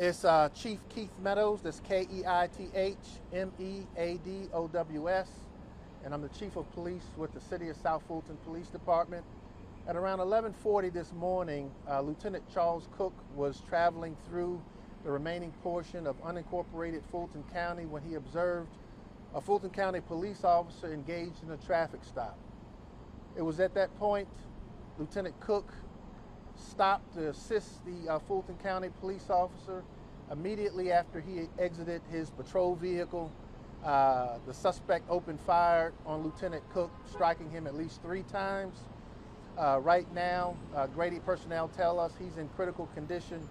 It's Chief Keith Meadows, that's Keithmeadows, and I'm the Chief of Police with the City of South Fulton Police Department. At around 11:40 this morning, Lieutenant Charles Cook was traveling through the remaining portion of unincorporated Fulton County when he observed a Fulton County police officer engaged in a traffic stop. It was at that point Lieutenant Cook stopped to assist the Fulton County police officer. Immediately after he exited his patrol vehicle, the suspect opened fire on Lieutenant Cook, striking him at least 3 times. Right now, Grady personnel tell us he's in critical condition.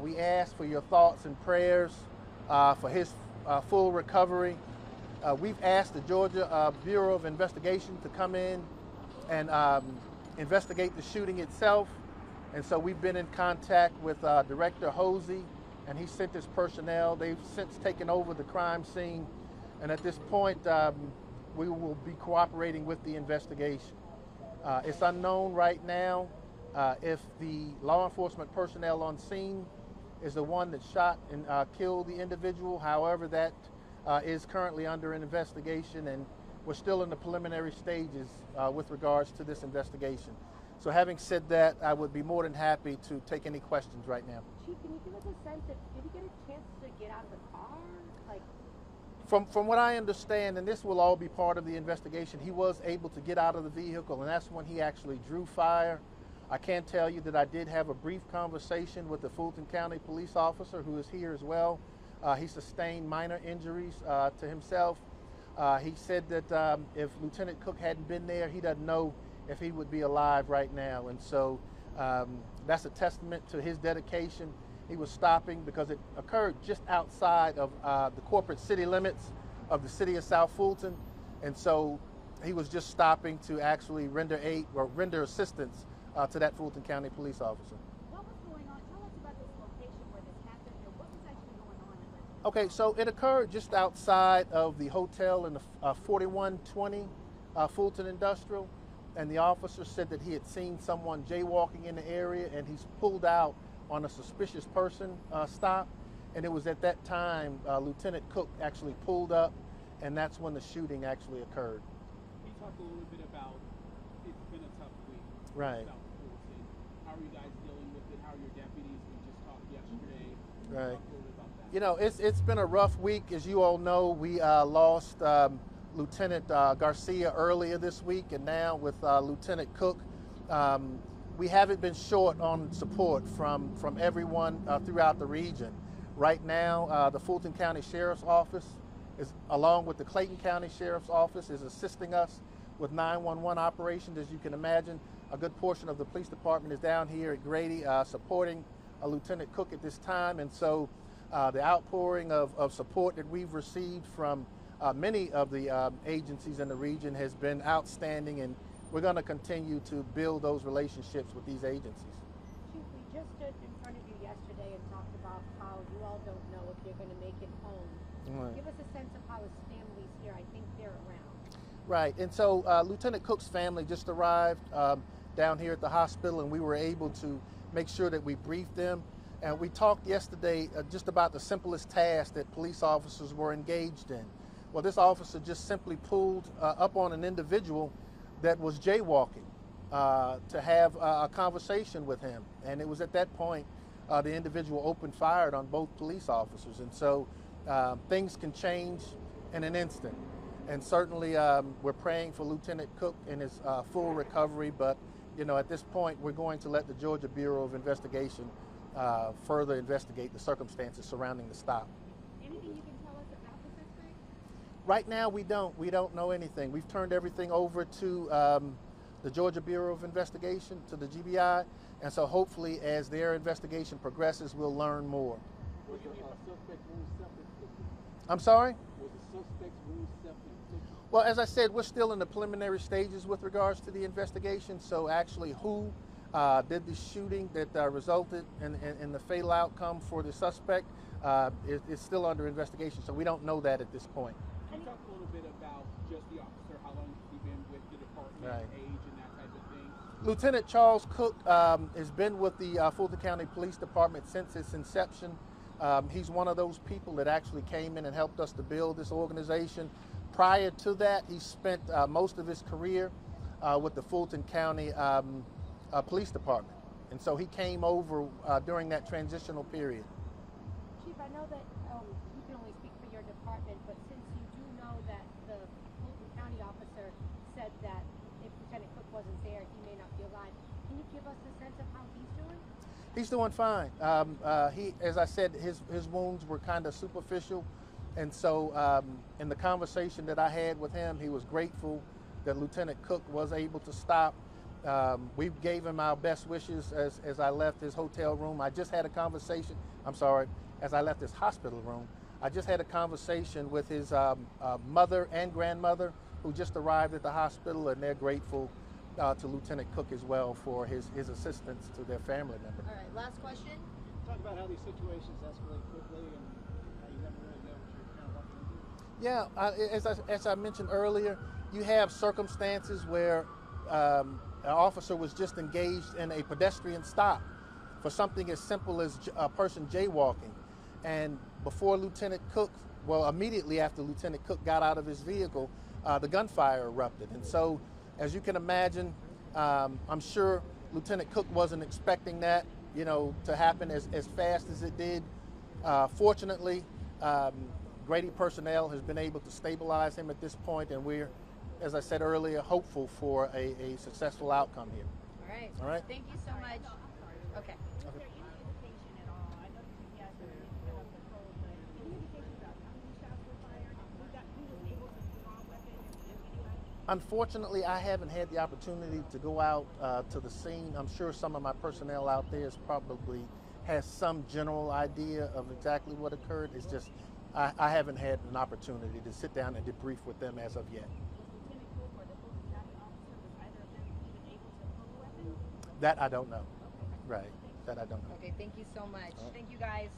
We ask for your thoughts and prayers for his full recovery. We've asked the Georgia Bureau of Investigation to come in and investigate the shooting itself. And so we've been in contact with Director Hosey, and he sent his personnel. They've since taken over the crime scene. And at this point, we will be cooperating with the investigation. It's unknown right now if the law enforcement personnel on scene is the one that shot and killed the individual. However, that is currently under an investigation, and we're still in the preliminary stages with regards to this investigation. So having said that, I would be more than happy to take any questions right now. Chief, can you give us a sense of, did he get a chance to get out of the car? Like, From what I understand, and this will all be part of the investigation, he was able to get out of the vehicle, and that's when he actually drew fire. I can tell you that I did have a brief conversation with the Fulton County police officer who is here as well. He sustained minor injuries to himself. He said that if Lieutenant Cook hadn't been there, he doesn't know if he would be alive right now. And so that's a testament to his dedication. He was stopping because it occurred just outside of the corporate city limits of the city of South Fulton. And so he was just stopping to actually render aid or render assistance to that Fulton County police officer. what was going on? Tell us about this location where this happened, or what was actually going on in this. Okay, so it occurred just outside of the hotel in the 4120 Fulton Industrial, and the officer said that he had seen someone jaywalking in the area, and he's pulled out on a suspicious person stop, and it was at that time Lieutenant Cook actually pulled up, and that's when the shooting actually occurred. You talked a little bit about it's been a tough week. Right. South Fulton. How are you guys dealing with it? How are your deputies? We just talked yesterday. Right. Talk a little bit about that. You know, it's been a rough week. As you all know, we lost Lieutenant Garcia earlier this week, and now with Lieutenant Cook, we haven't been short on support from everyone throughout the region. Right now, the Fulton County Sheriff's Office, along with the Clayton County Sheriff's Office, is assisting us with 911 operations. As you can imagine, a good portion of the police department is down here at Grady supporting Lieutenant Cook at this time. And so the outpouring of support that we've received from many of the agencies in the region has been outstanding, and we're going to continue to build those relationships with these agencies. Chief, we just stood in front of you yesterday and talked about how you all don't know if you're going to make it home. Right. Give us a sense of how his family's here. I think they're around. Right, and so Lieutenant Cook's family just arrived down here at the hospital, and we were able to make sure that we briefed them. And we talked yesterday just about the simplest task that police officers were engaged in. Well, this officer just simply pulled up on an individual that was jaywalking to have a conversation with him. And it was at that point the individual opened fire on both police officers. And so things can change in an instant. And certainly we're praying for Lieutenant Cook in his full recovery. But, you know, at this point, we're going to let the Georgia Bureau of Investigation further investigate the circumstances surrounding the stop. Anything you can tell us about the suspect? Right now, we don't know anything. We've turned everything over to the Georgia Bureau of Investigation, to the GBI, and so hopefully as their investigation progresses, we'll learn more. Was the suspect wound self-inflicted? I'm sorry? Was the suspect's wound self-inflicted? Well, as I said, we're still in the preliminary stages with regards to the investigation, so actually who did the shooting that resulted in the fatal outcome for the suspect is still under investigation, so we don't know that at this point. Can you talk a little bit about just the officer, how long has he been with the department, Right. age, and that type of thing? Lieutenant Charles Cook has been with the Fulton County Police Department since its inception. He's one of those people that actually came in and helped us to build this organization. Prior to that, he spent most of his career with the Fulton County Police Department. And so he came over during that transitional period. Chief, I know that you can only speak for your department, but since you do know that the Fulton County officer said that if Lieutenant Cook wasn't there, he may not be alive, can you give us a sense of how he's doing? He's doing fine. As I said, his wounds were kind of superficial. And so in the conversation that I had with him, he was grateful that Lieutenant Cook was able to stop. We gave him our best wishes as I left his hotel room. I just had a conversation, as I left his hospital room, I just had a conversation with his mother and grandmother who just arrived at the hospital, and they're grateful to Lieutenant Cook as well for his assistance to their family member. All right, last question. Talk about how these situations escalate quickly and how you never really know what you're kind of walking into. Yeah, as I mentioned earlier, you have circumstances where an officer was just engaged in a pedestrian stop for something as simple as a person jaywalking. And before Lieutenant Cook, well, immediately after Lieutenant Cook got out of his vehicle, the gunfire erupted. And so, as you can imagine, I'm sure Lieutenant Cook wasn't expecting that, to happen as fast as it did. Fortunately, Grady personnel has been able to stabilize him at this point, and we're, as I said earlier, hopeful for a successful outcome here. All right. All right. Thank you so much. Okay. Is there any indication at all? I know that you guys are in the patrol, but any indication about how many shots were fired? Who was able to draw a weapon and anybody? Unfortunately, I haven't had the opportunity to go out to the scene. I'm sure some of my personnel out there probably has some general idea of exactly what occurred. It's just I haven't had an opportunity to sit down and debrief with them as of yet. Was Lieutenant Cook or the Fulton County officer, was either of them even able to pull a weapon? That I don't know. Right. That I don't know. Okay, thank you so much. Thank you, guys.